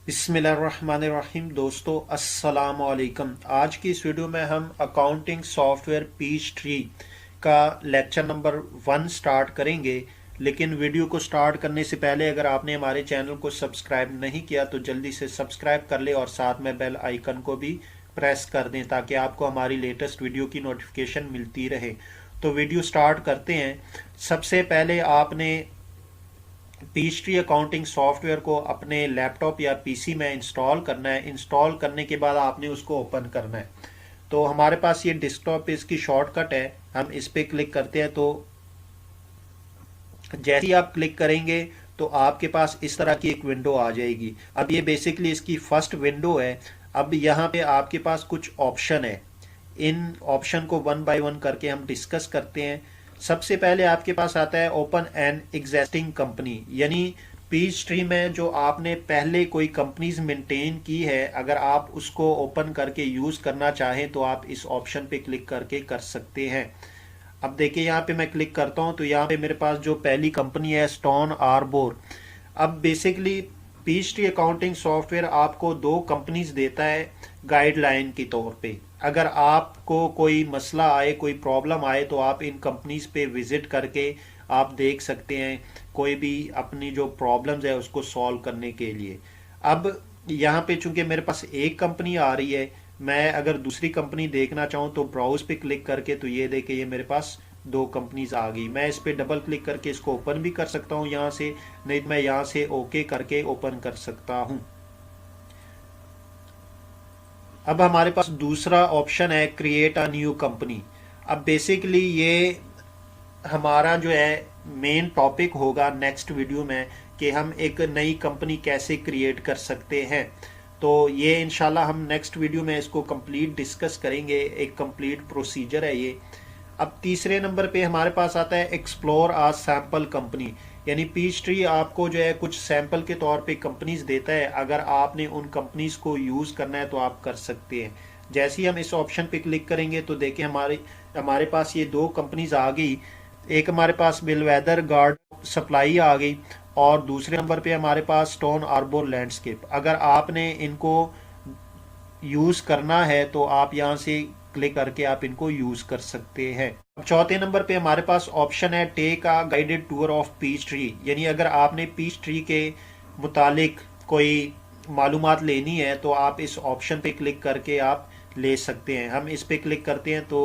बिस्मिल्लाहिर्रहमानिर्रहीम। दोस्तों अस्सलाम वालेकुम। आज की इस वीडियो में हम अकाउंटिंग सॉफ्टवेयर पीच ट्री का लेक्चर नंबर 1 स्टार्ट करेंगे। लेकिन वीडियो को स्टार्ट करने से पहले अगर आपने हमारे चैनल को सब्सक्राइब नहीं किया तो जल्दी से सब्सक्राइब कर ले और साथ में बेल आइकन को भी प्रेस कर दें ताकि आपको हमारी लेटेस्ट वीडियो की नोटिफिकेशन मिलती रहे। तो वीडियो स्टार्ट करते हैं। सबसे पहले आपने पीच ट्री अकाउंटिंग सॉफ्टवेयर को अपने लैपटॉप या पीसी में इंस्टॉल करना है। इंस्टॉल करने के बाद आपने उसको ओपन करना है। तो हमारे पास ये डेस्कटॉप पे इसकी शॉर्टकट है, हम इस पे क्लिक करते हैं। तो जैसे ही आप क्लिक करेंगे तो आपके पास इस तरह की एक विंडो आ जाएगी। अब ये बेसिकली इसकी फर्स्ट विंडो है। अब यहाँ पे आपके पास कुछ ऑप्शन है, इन ऑप्शन को वन बाय वन करके हम डिस्कस करते हैं। सबसे पहले आपके पास आता है ओपन एन एग्जिस्टिंग कंपनी, यानी पीच ट्री में जो आपने पहले कोई कंपनीज मेंटेन की है, अगर आप उसको ओपन करके यूज करना चाहें तो आप इस ऑप्शन पे क्लिक करके कर सकते हैं। अब देखिए यहाँ पे मैं क्लिक करता हूँ तो यहाँ पे मेरे पास जो पहली कंपनी है स्टोन आर्बोर। अब basically Peachtree accounting software आपको दो कंपनीज देता है गाइडलाइन के तौर पे। अगर आपको कोई मसला आए, कोई प्रॉब्लम आए तो आप इन कंपनीज पे विजिट करके आप देख सकते हैं कोई भी अपनी जो प्रॉब्लम्स है उसको सॉल्व करने के लिए। अब यहाँ पे चूंकि मेरे पास एक कंपनी आ रही है, मैं अगर दूसरी कंपनी देखना चाहूँ तो ब्राउज पे क्लिक करके तो ये देखे ये मेरे पास दो कंपनीज आ गई। मैं इस पे डबल क्लिक करके इसको ओपन भी कर सकता हूँ यहाँ से, नहीं तो मैं यहाँ से ओके करके ओपन कर सकता हूँ। अब हमारे पास दूसरा ऑप्शन है क्रिएट अ न्यू कंपनी। अब बेसिकली ये हमारा जो है मेन टॉपिक होगा नेक्स्ट वीडियो में कि हम एक नई कंपनी कैसे क्रिएट कर सकते हैं। तो ये इंशाल्लाह हम नेक्स्ट वीडियो में इसको कंप्लीट डिस्कस करेंगे, एक कंप्लीट प्रोसीजर है ये। अब तीसरे नंबर पे हमारे पास आता है एक्सप्लोर आ सैंपल कंपनी, यानी पीच ट्री आपको जो है कुछ सैंपल के तौर पे कंपनीज देता है। अगर आपने उन कंपनीज को यूज करना है तो आप कर सकते हैं। जैसे ही हम इस ऑप्शन पे क्लिक करेंगे तो देखिए हमारे पास ये दो कंपनीज आ गई। एक हमारे पास बिलवेदर गार्ड सप्लाई आ गई और दूसरे नंबर पे हमारे पास स्टोन आर्बोर लैंडस्केप। अगर आपने इनको यूज करना है तो आप यहाँ से क्लिक करके आप इनको यूज कर सकते हैं। अब चौथे नंबर पे हमारे पास ऑप्शन है take a guided tour of Peachtree, यानी अगर आपने पीच ट्री के मुतालिक कोई मालूमात लेनी है तो आप इस ऑप्शन पे क्लिक करके आप ले सकते हैं। हम इस पे क्लिक करते हैं तो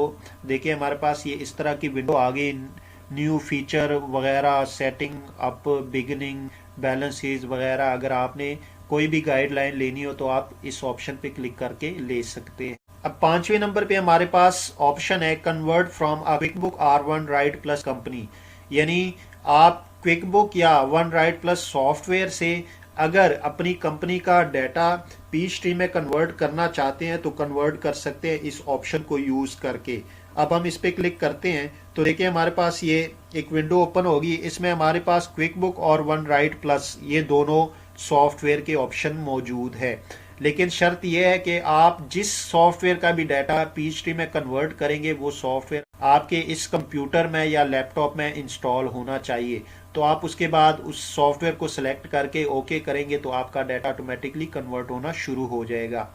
देखिए हमारे पास ये इस तरह की विंडो आ गई। न्यू फीचर वगैरह, सेटिंग अप, बिगिनिंग, बैलेंसेस वगैरह, अगर आपने कोई भी गाइडलाइन लेनी हो तो आप इस ऑप्शन पे क्लिक करके ले सकते हैं। अब पांचवें नंबर पे हमारे पास ऑप्शन है convert from a QuickBook or OneWrite plus company, यानी आप क्विक बुक या वन राइट प्लस सॉफ्टवेयर से अगर अपनी कंपनी का डाटा पीच ट्री में कन्वर्ट करना चाहते हैं तो कन्वर्ट कर सकते हैं इस ऑप्शन को यूज करके। अब हम इस पे क्लिक करते हैं तो देखिए हमारे पास ये एक विंडो ओपन होगी। इसमें हमारे पास क्विक बुक और वन राइट प्लस ये दोनों सॉफ्टवेयर के ऑप्शन मौजूद है। लेकिन शर्त यह है कि आप जिस सॉफ्टवेयर का भी डाटा पीच ट्री में कन्वर्ट करेंगे वो सॉफ्टवेयर आपके इस कंप्यूटर में या लैपटॉप में इंस्टॉल होना चाहिए। तो आप उसके बाद उस सॉफ्टवेयर को सिलेक्ट करके ओके करेंगे तो आपका डाटा ऑटोमेटिकली कन्वर्ट होना शुरू हो जाएगा।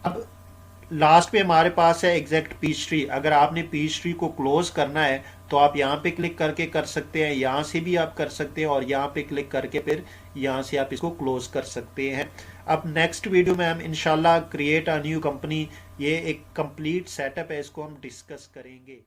अब लास्ट पे हमारे पास है एग्जैक्ट पीच ट्री। अगर आपने पीच ट्री को क्लोज करना है तो आप यहाँ पे क्लिक करके कर सकते हैं, यहाँ से भी आप कर सकते हैं और यहाँ पे क्लिक करके फिर यहाँ से आप इसको क्लोज कर सकते हैं। अब नेक्स्ट वीडियो में हम इंशाल्लाह क्रिएट अ न्यू कंपनी, ये एक कंप्लीट सेटअप है, इसको हम डिस्कस करेंगे।